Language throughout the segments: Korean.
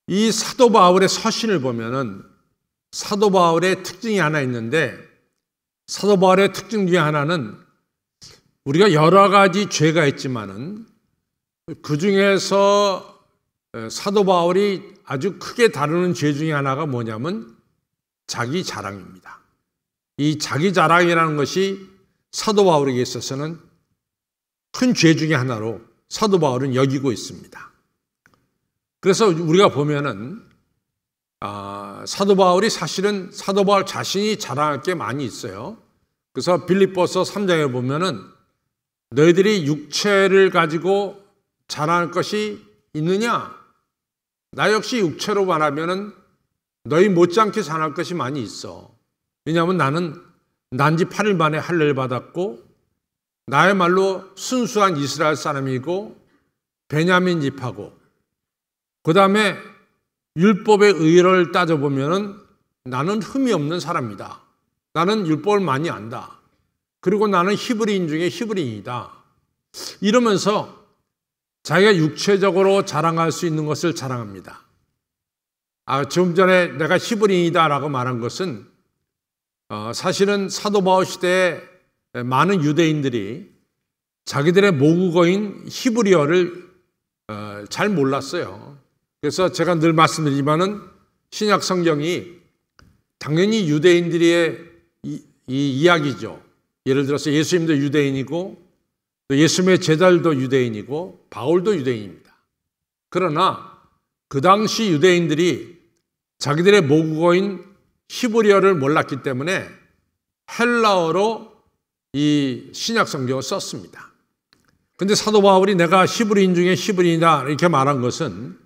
이 사도 바울의 서신을 보면은 사도 바울의 특징이 하나 있는데, 사도 바울의 특징 중에 하나는 우리가 여러 가지 죄가 있지만은 그 중에서 사도 바울이 아주 크게 다루는 죄 중에 하나가 뭐냐면 자기 자랑입니다. 이 자기 자랑이라는 것이 사도 바울에게 있어서는 큰 죄 중에 하나로 사도 바울은 여기고 있습니다. 그래서 우리가 보면은 사도 바울이 사실은 사도 바울 자신이 자랑할 게 많이 있어요. 그래서 빌립보서 3장에 보면은 너희들이 육체를 가지고 자랑할 것이 있느냐? 나 역시 육체로 말하면은 너희 못지않게 자랑할 것이 많이 있어. 왜냐하면 나는 난지 8일 만에 할례를 받았고 나야말로 순수한 이스라엘 사람이고 베냐민 집하고 그 다음에 율법의 의를 따져보면은 나는 흠이 없는 사람이다. 나는 율법을 많이 안다. 그리고 나는 히브리인 중에 히브리인이다. 이러면서 자기가 육체적으로 자랑할 수 있는 것을 자랑합니다. 좀 전에 내가 히브리인이다라고 말한 것은 사실은 사도 바울 시대에 많은 유대인들이 자기들의 모국어인 히브리어를 잘 몰랐어요. 그래서 제가 늘 말씀드리지만은 신약 성경이 당연히 유대인들의 이 이야기죠. 예를 들어서 예수님도 유대인이고 또 예수님의 제자들도 유대인이고 바울도 유대인입니다. 그러나 그 당시 유대인들이 자기들의 모국어인 히브리어를 몰랐기 때문에 헬라어로 이 신약 성경을 썼습니다. 그런데 사도 바울이 내가 히브리인 중에 히브리인이다 이렇게 말한 것은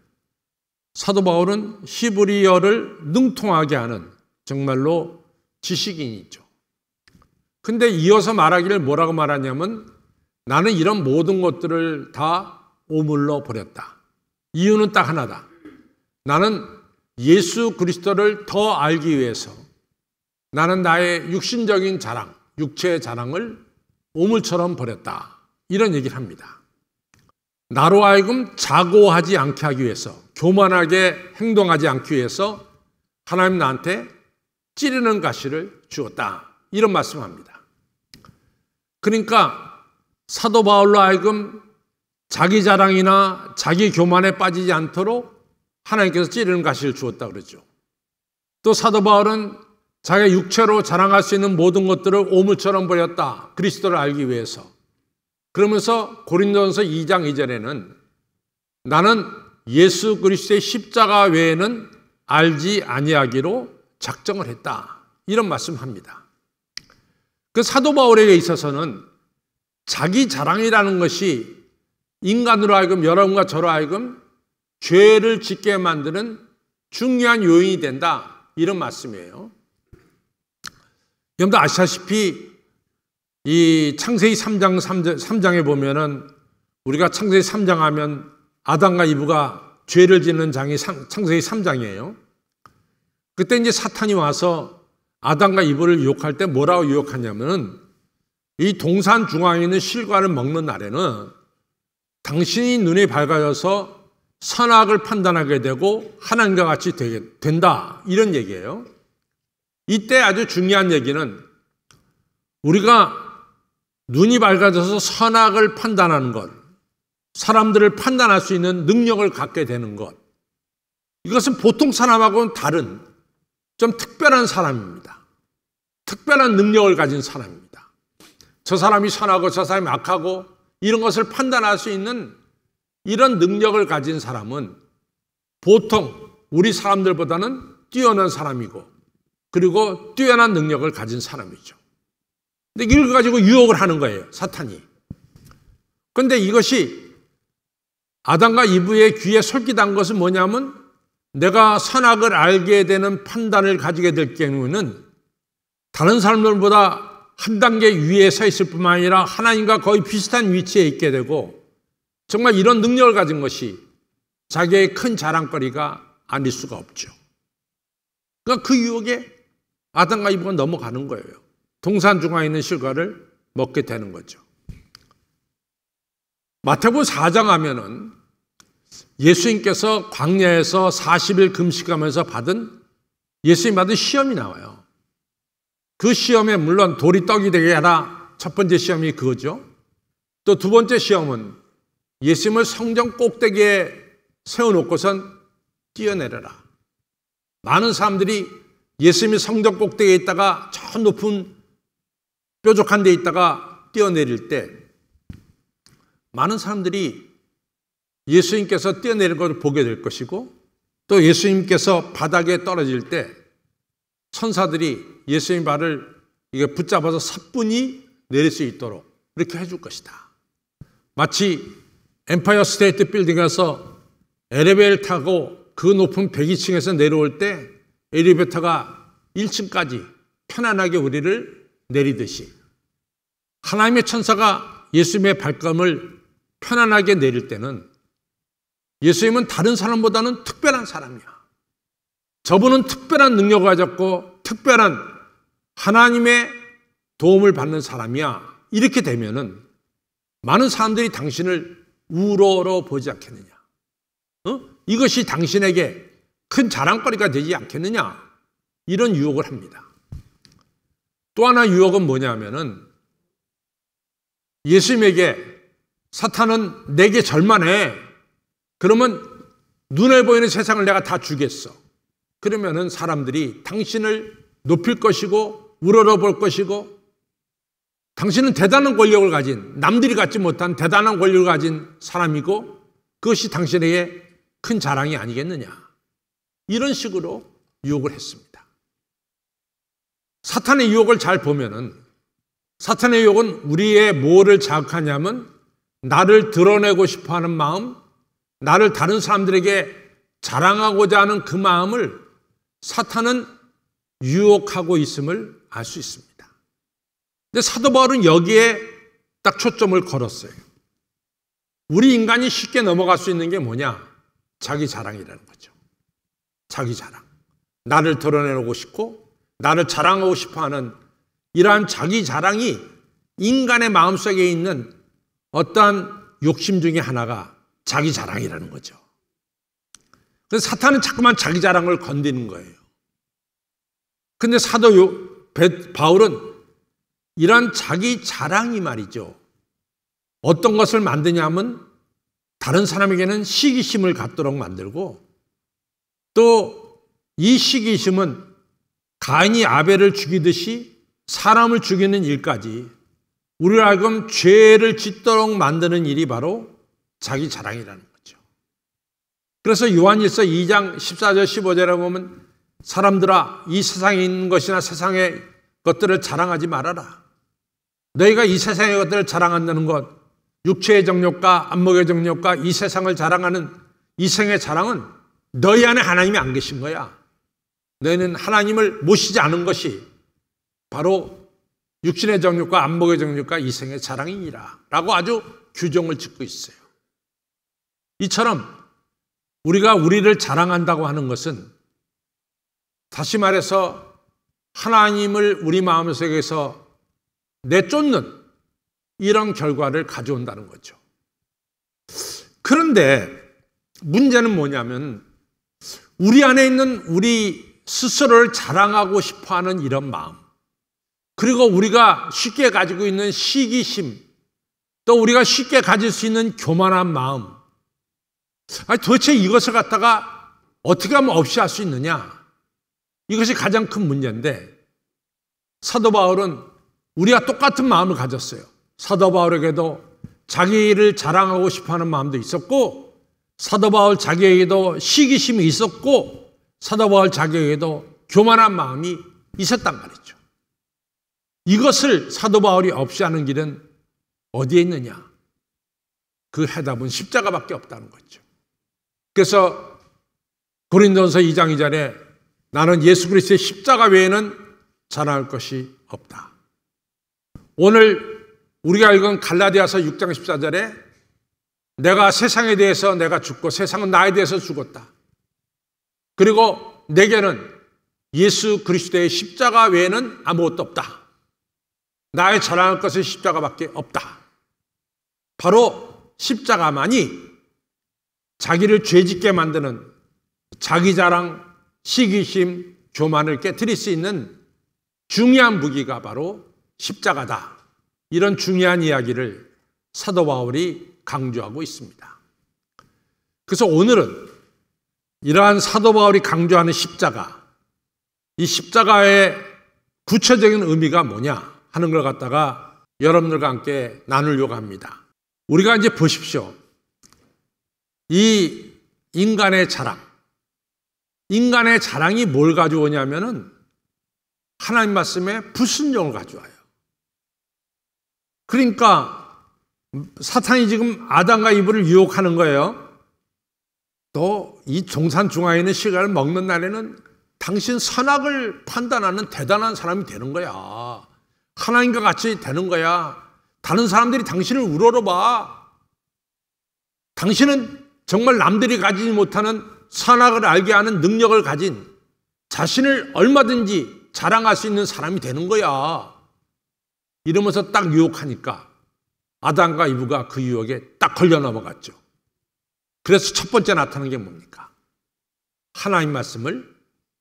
사도 바울은 히브리어를 능통하게 하는 정말로 지식인이죠. 근데 이어서 말하기를 뭐라고 말하냐면 나는 이런 모든 것들을 다 오물러 버렸다. 이유는 딱 하나다. 나는 예수 그리스도를 더 알기 위해서 나는 나의 육신적인 자랑, 육체의 자랑을 오물처럼 버렸다. 이런 얘기를 합니다. 나로 하여금 자고하지 않게 하기 위해서, 교만하게 행동하지 않기 위해서 하나님 나한테 찌르는 가시를 주었다. 이런 말씀을 합니다. 그러니까 사도 바울로 하여금 자기 자랑이나 자기 교만에 빠지지 않도록 하나님께서 찌르는 가시를 주었다 그러죠. 또 사도 바울은 자기가 육체로 자랑할 수 있는 모든 것들을 오물처럼 버렸다. 그리스도를 알기 위해서. 그러면서 고린도전서 2장 2절에는 나는 예수 그리스도의 십자가 외에는 알지 아니하기로 작정을 했다. 이런 말씀합니다. 그 사도 바울에게 있어서는 자기 자랑이라는 것이 인간으로 하여금 여러분과 저로 하여금 죄를 짓게 만드는 중요한 요인이 된다. 이런 말씀이에요. 여러분도 아시다시피 이 창세기 3장에 보면은 우리가 창세기 3장 하면 아담과 이브가 죄를 짓는 장이 창세기 3장이에요. 그때 이제 사탄이 와서 아담과 이브를 유혹할 때 뭐라고 유혹하냐면은 이 동산 중앙에 있는 실과를 먹는 날에는 당신이 눈이 밝아져서 선악을 판단하게 되고 하나님과 같이 된다. 이런 얘기예요. 이때 아주 중요한 얘기는 우리가 눈이 밝아져서 선악을 판단하는 것, 사람들을 판단할 수 있는 능력을 갖게 되는 것, 이것은 보통 사람하고는 다른 좀 특별한 사람입니다. 특별한 능력을 가진 사람입니다. 저 사람이 선하고 저 사람이 악하고 이런 것을 판단할 수 있는 이런 능력을 가진 사람은 보통 우리 사람들보다는 뛰어난 사람이고 그리고 뛰어난 능력을 가진 사람이죠. 근데 이걸 가지고 유혹을 하는 거예요, 사탄이. 그런데 이것이 아담과 이브의 귀에 솔깃한 것은 뭐냐면 내가 선악을 알게 되는 판단을 가지게 될 경우에는 다른 사람들보다 한 단계 위에 서 있을 뿐만 아니라 하나님과 거의 비슷한 위치에 있게 되고 정말 이런 능력을 가진 것이 자기의 큰 자랑거리가 아닐 수가 없죠. 그러니까 그 유혹에 아담과 이브가 넘어가는 거예요. 동산 중앙에 있는 실과를 먹게 되는 거죠. 마태복음 4장 하면은 예수님께서 광야에서 40일 금식하면서 예수님 받은 시험이 나와요. 그 시험에 물론 돌이 떡이 되게 하라, 첫 번째 시험이 그거죠. 또 두 번째 시험은 예수님을 성전 꼭대기에 세워놓고선 뛰어내려라. 많은 사람들이 예수님이 성전 꼭대기에 있다가 저 높은 뾰족한 데 있다가 뛰어내릴 때 많은 사람들이 예수님께서 뛰어내리는 것을 보게 될 것이고, 또 예수님께서 바닥에 떨어질 때 천사들이 예수님 발을 이게 붙잡아서 사뿐히 내릴 수 있도록 이렇게 해줄 것이다. 마치 엠파이어 스테이트 빌딩에서 엘리베이터를 타고 그 높은 102층에서 내려올 때 엘리베이터가 1층까지 편안하게 우리를 내리듯이 하나님의 천사가 예수님의 발걸음을 편안하게 내릴 때는 예수님은 다른 사람보다는 특별한 사람이야. 저분은 특별한 능력을 가졌고 특별한 하나님의 도움을 받는 사람이야. 이렇게 되면은 많은 사람들이 당신을 우로로 보지 않겠느냐? 이것이 당신에게 큰 자랑거리가 되지 않겠느냐? 이런 유혹을 합니다. 또 하나 유혹은 뭐냐면은 예수님에게 사탄은 내게 절만해. 그러면 눈에 보이는 세상을 내가 다 주겠어. 그러면은 사람들이 당신을 높일 것이고 우러러볼 것이고, 당신은 대단한 권력을 가진, 남들이 갖지 못한 대단한 권력을 가진 사람이고 그것이 당신에게 큰 자랑이 아니겠느냐. 이런 식으로 유혹을 했습니다. 사탄의 유혹을 잘 보면은 사탄의 유혹은 우리의 뭐를 자극하냐면 나를 드러내고 싶어하는 마음, 나를 다른 사람들에게 자랑하고자 하는 그 마음을 사탄은 유혹하고 있음을 알 수 있습니다. 근데 사도 바울은 여기에 딱 초점을 걸었어요. 우리 인간이 쉽게 넘어갈 수 있는 게 뭐냐? 자기 자랑이라는 거죠. 자기 자랑. 나를 드러내고 싶고 나를 자랑하고 싶어하는 이러한 자기 자랑이 인간의 마음속에 있는 어떠한 욕심 중에 하나가 자기 자랑이라는 거죠. 그래서 사탄은 자꾸만 자기 자랑을 건드리는 거예요. 근데 사도 바울은 이런 자기 자랑이 말이죠. 어떤 것을 만드냐면 다른 사람에게는 시기심을 갖도록 만들고, 또 이 시기심은 가인이 아벨을 죽이듯이 사람을 죽이는 일까지 우리를 하여금 죄를 짓도록 만드는 일이 바로 자기 자랑이라는 거죠. 그래서 요한일서 2장 14절 15절에 보면 사람들아 이 세상에 있는 것이나 세상의 것들을 자랑하지 말아라. 너희가 이 세상의 것들을 자랑한다는 것, 육체의 정욕과 안목의 정욕과 이 세상을 자랑하는 이 생의 자랑은 너희 안에 하나님이 안 계신 거야. 너희는 하나님을 모시지 않은 것이 바로 육신의 정욕과 안목의 정욕과 이 생의 자랑이니라 라고 아주 규정을 짓고 있어요. 이처럼 우리가 우리를 자랑한다고 하는 것은 다시 말해서 하나님을 우리 마음속에서 내쫓는 이런 결과를 가져온다는 거죠. 그런데 문제는 뭐냐면 우리 안에 있는 우리 스스로를 자랑하고 싶어하는 이런 마음, 그리고 우리가 쉽게 가지고 있는 시기심, 또 우리가 쉽게 가질 수 있는 교만한 마음, 도대체 이것을 갖다가 어떻게 하면 없이 할 수 있느냐? 이것이 가장 큰 문제인데 사도 바울은 우리가 똑같은 마음을 가졌어요. 사도 바울에게도 자기를 자랑하고 싶어하는 마음도 있었고, 사도 바울 자기에게도 시기심이 있었고, 사도 바울 자기에게도 교만한 마음이 있었단 말이죠. 이것을 사도 바울이 없이 하는 길은 어디에 있느냐? 그 해답은 십자가밖에 없다는 거죠. 그래서 고린도전서 2장 2절에 나는 예수 그리스도의 십자가 외에는 자랑할 것이 없다. 오늘 우리가 읽은 갈라디아서 6장 14절에 내가 세상에 대해서 내가 죽고 세상은 나에 대해서 죽었다. 그리고 내게는 예수 그리스도의 십자가 외에는 아무것도 없다. 나의 자랑할 것은 십자가밖에 없다. 바로 십자가만이 자기를 죄짓게 만드는 자기 자랑, 시기심, 교만을 깨트릴 수 있는 중요한 무기가 바로 십자가다. 이런 중요한 이야기를 사도 바울이 강조하고 있습니다. 그래서 오늘은 이러한 사도 바울이 강조하는 십자가, 이 십자가의 구체적인 의미가 뭐냐 하는 걸 갖다가 여러분들과 함께 나누려고 합니다. 우리가 이제 보십시오. 이 인간의 자랑이 뭘 가져오냐면은 하나님 말씀에 불순종을 가져와요. 그러니까 사탄이 지금 아담과 이브를 유혹하는 거예요. 또 이 동산중앙에 있는 실과를 먹는 날에는 당신 선악을 판단하는 대단한 사람이 되는 거야. 하나님과 같이 되는 거야. 다른 사람들이 당신을 우러러봐. 당신은 정말 남들이 가지지 못하는 선악을 알게 하는 능력을 가진 자신을 얼마든지 자랑할 수 있는 사람이 되는 거야. 이러면서 딱 유혹하니까 아담과 이브가 그 유혹에 딱 걸려 넘어갔죠. 그래서 첫 번째 나타나는 게 뭡니까? 하나님 말씀을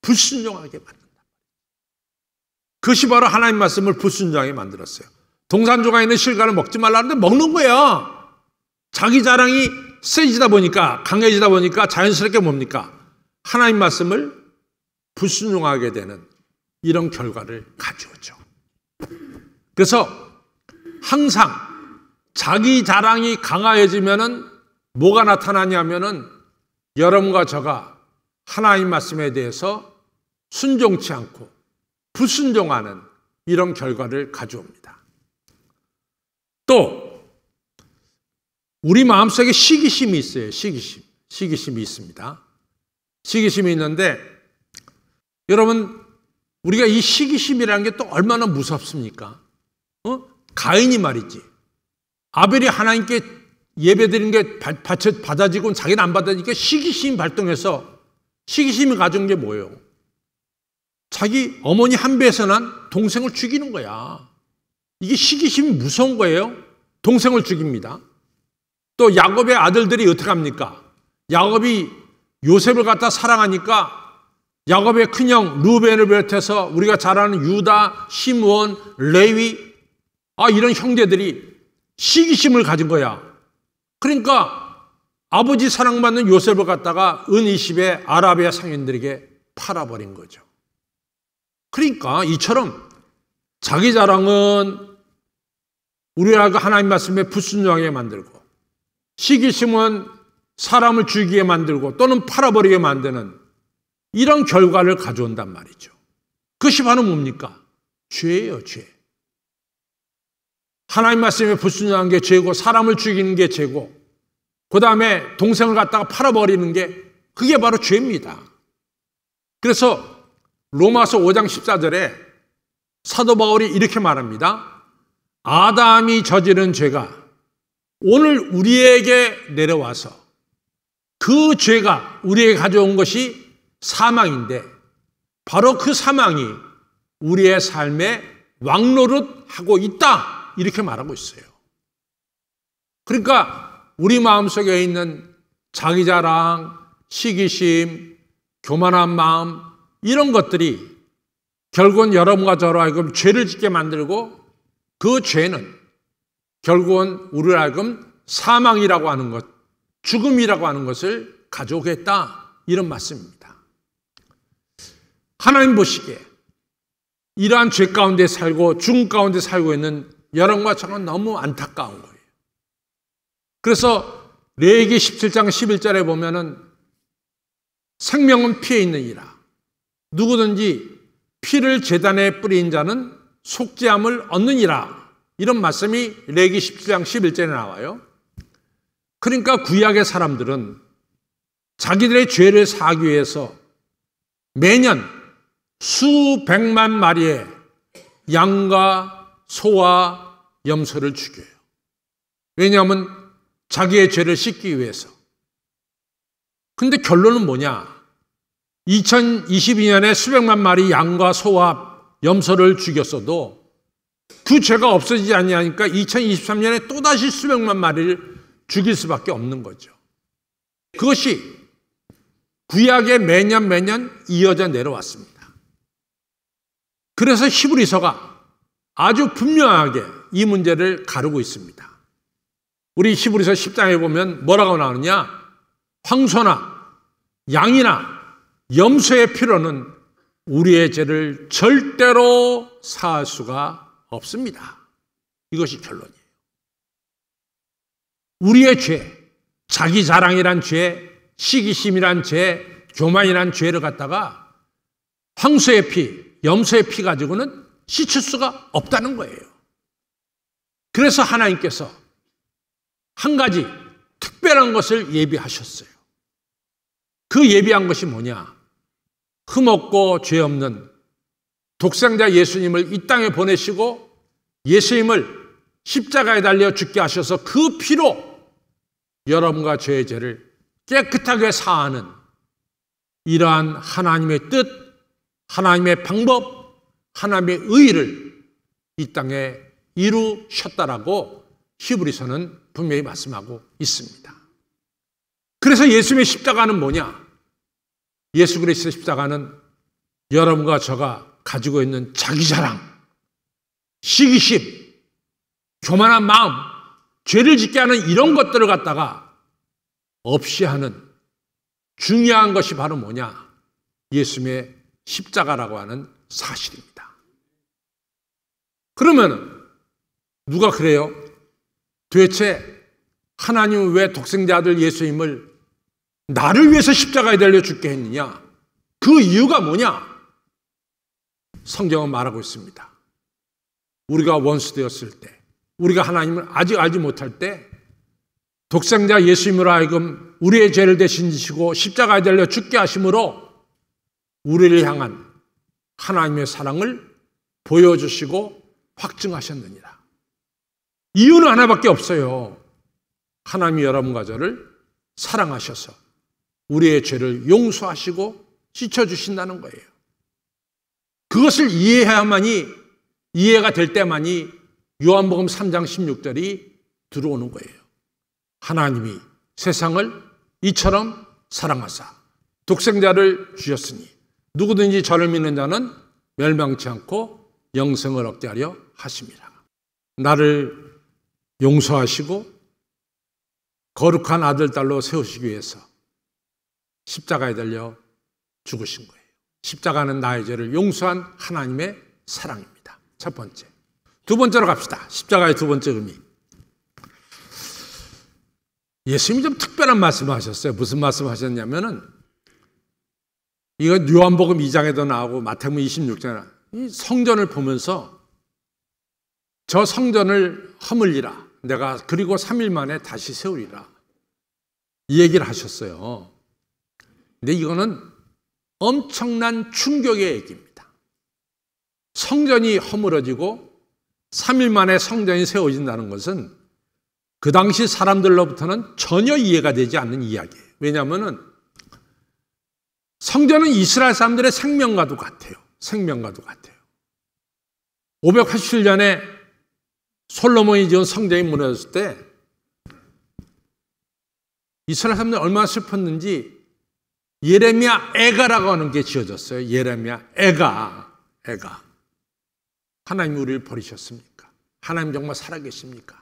불순종하게 만든다. 그것이 바로 하나님 말씀을 불순종하게 만들었어요. 동산중앙에 있는 실과를 먹지 말라는데 먹는 거야. 자기 자랑이 세지다 보니까, 강해지다 보니까 자연스럽게 뭡니까? 하나님 말씀을 불순종하게 되는 이런 결과를 가져오죠. 그래서 항상 자기 자랑이 강화해지면은 뭐가 나타나냐면은 여러분과 저가 하나님 말씀에 대해서 순종치 않고 불순종하는 이런 결과를 가져옵니다. 또 우리 마음속에 시기심이 있어요. 시기심이 있습니다. 시기심이 있는데 여러분 우리가 이 시기심이라는 게 또 얼마나 무섭습니까? 가인이 말이지. 아벨이 하나님께 예배드리는 게 받아지고 자기는 안 받아지니까 시기심이 발동해서 시기심이 가져온 게 뭐예요? 자기 어머니 한 배에서 난 동생을 죽이는 거야. 이게 시기심이 무서운 거예요. 동생을 죽입니다. 또 야곱의 아들들이 어떻게 합니까? 야곱이 요셉을 갖다 사랑하니까 야곱의 큰형 루벤을 비롯해서 우리가 잘 아는 유다, 시므온, 레위 이런 형제들이 시기심을 가진 거야. 그러니까 아버지 사랑받는 요셉을 갖다가 은 20의 아라비아 상인들에게 팔아버린 거죠. 그러니까 이처럼 자기 자랑은 우리가 하나님 말씀에 불순종하게 만들고 시기심은 사람을 죽이게 만들고 또는 팔아버리게 만드는 이런 결과를 가져온단 말이죠. 그것이 바로 뭡니까? 죄예요, 죄. 하나님 말씀에 불순종한 게 죄고 사람을 죽이는 게 죄고 그 다음에 동생을 갖다가 팔아버리는 게 그게 바로 죄입니다. 그래서 로마서 5장 14절에 사도 바울이 이렇게 말합니다. 아담이 저지른 죄가 오늘 우리에게 내려와서 그 죄가 우리에게 가져온 것이 사망인데 바로 그 사망이 우리의 삶에 왕노릇하고 있다. 이렇게 말하고 있어요. 그러니까 우리 마음속에 있는 자기 자랑, 시기심, 교만한 마음 이런 것들이 결국은 여러분과 저로 하여금 죄를 짓게 만들고 그 죄는 결국은 우리를 하여금 사망이라고 하는 것, 죽음이라고 하는 것을 가져오겠다 이런 말씀입니다. 하나님 보시기에 이러한 죄 가운데 살고 죽음 가운데 살고 있는 여러분과 저는 너무 안타까운 거예요. 그래서 레위기 17장 11절에 보면은 생명은 피에 있느니라. 누구든지 피를 제단에 뿌린 자는 속죄함을 얻느니라. 이런 말씀이 레위기 17장 11절에 나와요. 그러니까 구약의 사람들은 자기들의 죄를 사하기 위해서 매년 수백만 마리의 양과 소와 염소를 죽여요. 왜냐하면 자기의 죄를 씻기 위해서. 근데 결론은 뭐냐? 2022년에 수백만 마리 양과 소와 염소를 죽였어도 그 죄가 없어지지 않냐니까 2023년에 또다시 수백만 마리를 죽일 수밖에 없는 거죠. 그것이 구약에 매년 이어져 내려왔습니다. 그래서 히브리서가 아주 분명하게 이 문제를 가르고 있습니다. 우리 히브리서 10장에 보면 뭐라고 나오느냐? 황소나 양이나 염소의 피로는 우리의 죄를 절대로 사할 수가 없습니다. 이것이 결론이에요. 우리의 죄, 자기 자랑이란 죄, 시기심이란 죄, 교만이란 죄를 갖다가 황소의 피, 염소의 피 가지고는 씻을 수가 없다는 거예요. 그래서 하나님께서 한 가지 특별한 것을 예비하셨어요. 그 예비한 것이 뭐냐? 흠없고 죄 없는 독생자 예수님을 이 땅에 보내시고 예수님을 십자가에 달려 죽게 하셔서 그 피로 여러분과 저의 죄를 깨끗하게 사하는 이러한 하나님의 뜻, 하나님의 방법, 하나님의 의의를 이 땅에 이루셨다라고 히브리서는 분명히 말씀하고 있습니다. 그래서 예수님의 십자가는 뭐냐? 예수 그리스도의 십자가는 여러분과 저가 가지고 있는 자기 자랑, 시기심, 교만한 마음, 죄를 짓게 하는 이런 것들을 갖다가 없이 하는 중요한 것이 바로 뭐냐? 예수님의 십자가라고 하는 사실입니다. 그러면 누가 그래요? 도대체 하나님은 왜 독생자 아들 예수님을 나를 위해서 십자가에 달려 죽게 했느냐? 그 이유가 뭐냐? 성경은 말하고 있습니다. 우리가 원수 되었을 때, 우리가 하나님을 아직 알지 못할 때 독생자 예수님으로 하여금 우리의 죄를 대신 지시고 십자가에 달려 죽게 하심으로 우리를 향한 하나님의 사랑을 보여주시고 확증하셨느니라. 이유는 하나밖에 없어요. 하나님이 여러분과 저를 사랑하셔서 우리의 죄를 용서하시고 씻어주신다는 거예요. 그것을 이해가 될 때만이 요한복음 3장 16절이 들어오는 거예요. 하나님이 세상을 이처럼 사랑하사 독생자를 주셨으니 누구든지 저를 믿는 자는 멸망치 않고 영생을 얻게 하려 하심이라. 나를 용서하시고 거룩한 아들, 딸로 세우시기 위해서 십자가에 달려 죽으신 거예요. 십자가는 나의 죄를 용서한 하나님의 사랑입니다. 첫 번째. 두 번째로 갑시다. 십자가의 두 번째 의미. 예수님이 좀 특별한 말씀을 하셨어요. 무슨 말씀을 하셨냐면은 이거 요한복음 2장에도 나오고 마태복음 26장에 이 성전을 보면서 저 성전을 허물리라. 내가 그리고 3일 만에 다시 세우리라. 이 얘기를 하셨어요. 근데 이거는 엄청난 충격의 얘기입니다. 성전이 허물어지고 3일 만에 성전이 세워진다는 것은 그 당시 사람들로부터는 전혀 이해가 되지 않는 이야기예요. 왜냐하면 성전은 이스라엘 사람들의 생명과도 같아요. 생명과도 같아요. 587년에 솔로몬이 지은 성전이 무너졌을 때 이스라엘 사람들이 얼마나 슬펐는지 예레미야 애가라고 하는 게 지어졌어요. 예레미야 애가. 하나님 우리를 버리셨습니까? 하나님 정말 살아계십니까?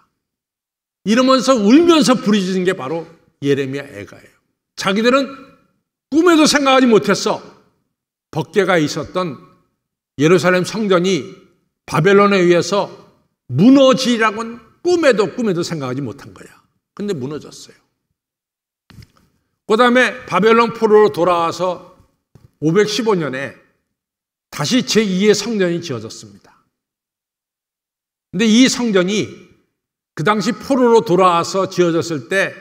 이러면서 울면서 부르짖은 게 바로 예레미야 애가예요. 자기들은 꿈에도 생각하지 못했어. 법궤가 있었던 예루살렘 성전이 바벨론에 의해서 무너지라고는 꿈에도 생각하지 못한 거야. 근데 무너졌어요. 그 다음에 바벨론 포로로 돌아와서 515년에 다시 제2의 성전이 지어졌습니다. 근데 이 성전이 그 당시 포로로 돌아와서 지어졌을 때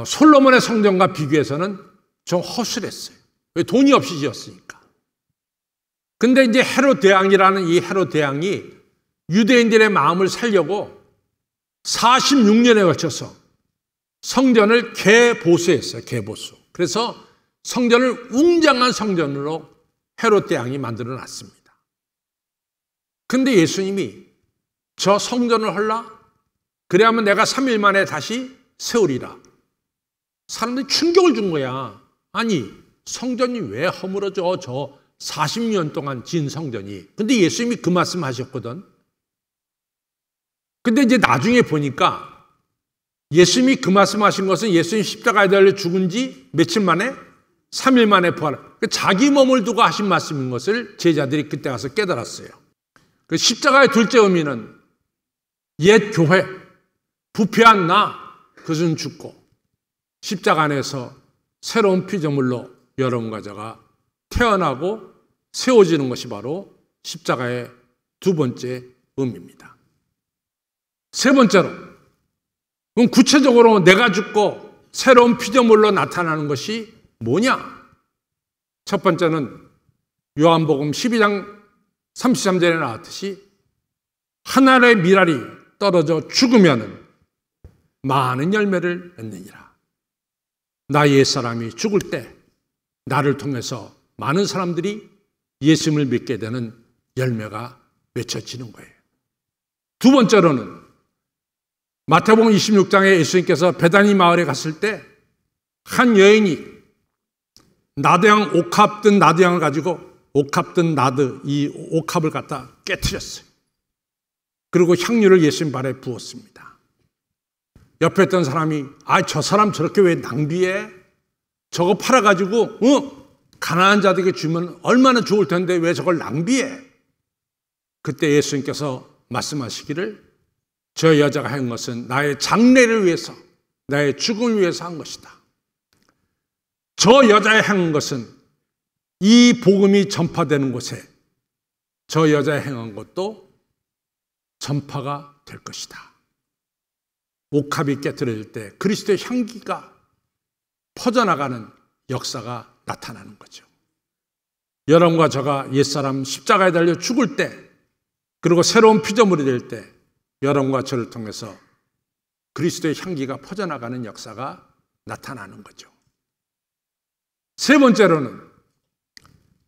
솔로몬의 성전과 비교해서는 좀 허술했어요. 왜? 돈이 없이 지었으니까. 근데 이제 헤롯 대왕이라는 이 헤롯 대왕이 유대인들의 마음을 살려고 46년에 걸쳐서 성전을 개보수했어요. 개보수. 그래서 성전을 웅장한 성전으로 헤롯 대왕이 만들어 놨습니다. 근데 예수님이 저 성전을 헐라? 그래야면 내가 3일 만에 다시 세우리라. 사람들이 충격을 준 거야. 아니, 성전이 왜 허물어져? 저 40년 동안 지은 성전이. 근데 예수님이 그 말씀 하셨거든. 근데 이제 나중에 보니까 예수님이 그 말씀 하신 것은 예수님 십자가에 달려 죽은 지 며칠 만에? 3일 만에 부활. 자기 몸을 두고 하신 말씀인 것을 제자들이 그때 가서 깨달았어요. 그 십자가의 둘째 의미는 옛 교회, 부패한 나, 그것은 죽고 십자가 안에서 새로운 피조물로 여러분과 제가 태어나고 세워지는 것이 바로 십자가의 두 번째 의미입니다. 세 번째로, 그럼 구체적으로 내가 죽고 새로운 피조물로 나타나는 것이 뭐냐? 첫 번째는 요한복음 12장 33절에 나왔듯이 한 알의 밀알이 떨어져 죽으면 많은 열매를 맺느니라. 나 옛사람이 죽을 때 나를 통해서 많은 사람들이 예수님을 믿게 되는 열매가 맺혀지는 거예요. 두 번째로는 마태복음 26장에 예수님께서 베다니 마을에 갔을 때 한 여인이 나드양 옥합 든 나드양을 가지고 옥합 든 나드 이 옥합을 갖다 깨트렸어요. 그리고 향유를 예수님 발에 부었습니다. 옆에 있던 사람이 저 사람 저렇게 왜 낭비해? 저거 팔아가지고 가난한 자들에게 주면 얼마나 좋을 텐데 왜 저걸 낭비해? 그때 예수님께서 말씀하시기를 저 여자가 한 것은 나의 장래를 위해서 나의 죽음을 위해서 한 것이다. 저 여자의 행한 것은 이 복음이 전파되는 곳에 저 여자의 행한 것도 전파가 될 것이다. 옥합이 깨트려질 때 그리스도의 향기가 퍼져나가는 역사가 나타나는 거죠. 여러분과 저가 옛사람 십자가에 달려 죽을 때 그리고 새로운 피조물이 될 때 여러분과 저를 통해서 그리스도의 향기가 퍼져나가는 역사가 나타나는 거죠. 세 번째로는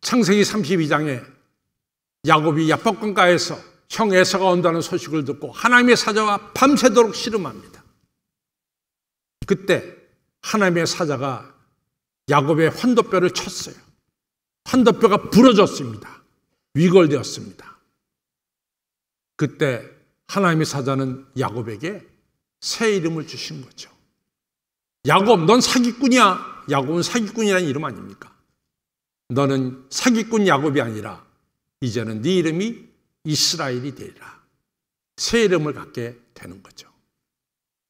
창세기 32장에 야곱이 야복강가에서 형 에서가 온다는 소식을 듣고 하나님의 사자와 밤새도록 씨름합니다. 그때 하나님의 사자가 야곱의 환도뼈를 쳤어요. 환도뼈가 부러졌습니다. 위골되었습니다. 그때 하나님의 사자는 야곱에게 새 이름을 주신 거죠. 야곱, 넌 사기꾼이야. 야곱은 사기꾼이라는 이름 아닙니까? 너는 사기꾼 야곱이 아니라 이제는 네 이름이 이스라엘이 되리라. 새 이름을 갖게 되는 거죠.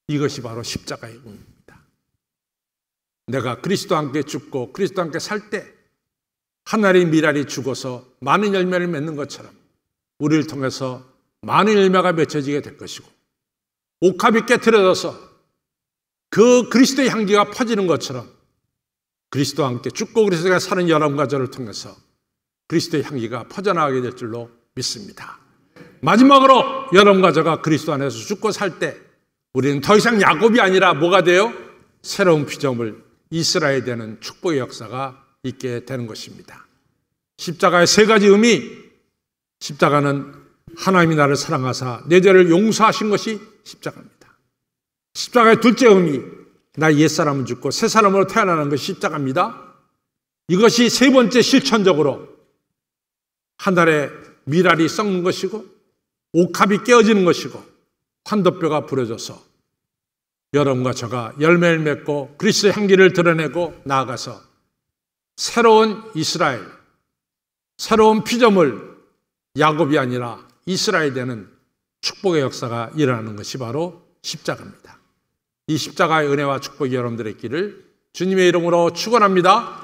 이것이 바로 십자가의 의미입니다. 내가 그리스도와 함께 죽고 그리스도와 함께 살 때 하나의 밀알이 죽어서 많은 열매를 맺는 것처럼 우리를 통해서 많은 열매가 맺혀지게 될 것이고 옥합이 깨트려져서 그 그리스도의 향기가 퍼지는 것처럼 그리스도와 함께 죽고 그리스도가 사는 여러분과 저를 통해서 그리스도의 향기가 퍼져나가게 될 줄로 믿습니다. 마지막으로 여러분과 저가 그리스도 안에서 죽고 살 때 우리는 더 이상 야곱이 아니라 뭐가 돼요? 새로운 피조물 이스라엘이 되는 축복의 역사가 있게 되는 것입니다. 십자가의 세 가지 의미. 십자가는 하나님이 나를 사랑하사 내 죄를 용서하신 것이 십자가입니다. 십자가의 둘째 의미, 나 옛사람은 죽고 새 사람으로 태어나는 것이 십자가입니다. 이것이 세 번째 실천적으로 하늘의 밀알이 썩는 것이고 옥합이 깨어지는 것이고 환도뼈가 부러져서 여러분과 저가 열매를 맺고 그리스도의 향기를 드러내고 나아가서 새로운 이스라엘, 새로운 피조물 야곱이 아니라 이스라엘 되는 축복의 역사가 일어나는 것이 바로 십자가입니다. 이 십자가의 은혜와 축복이 여러분들의 길을 주님의 이름으로 축원합니다.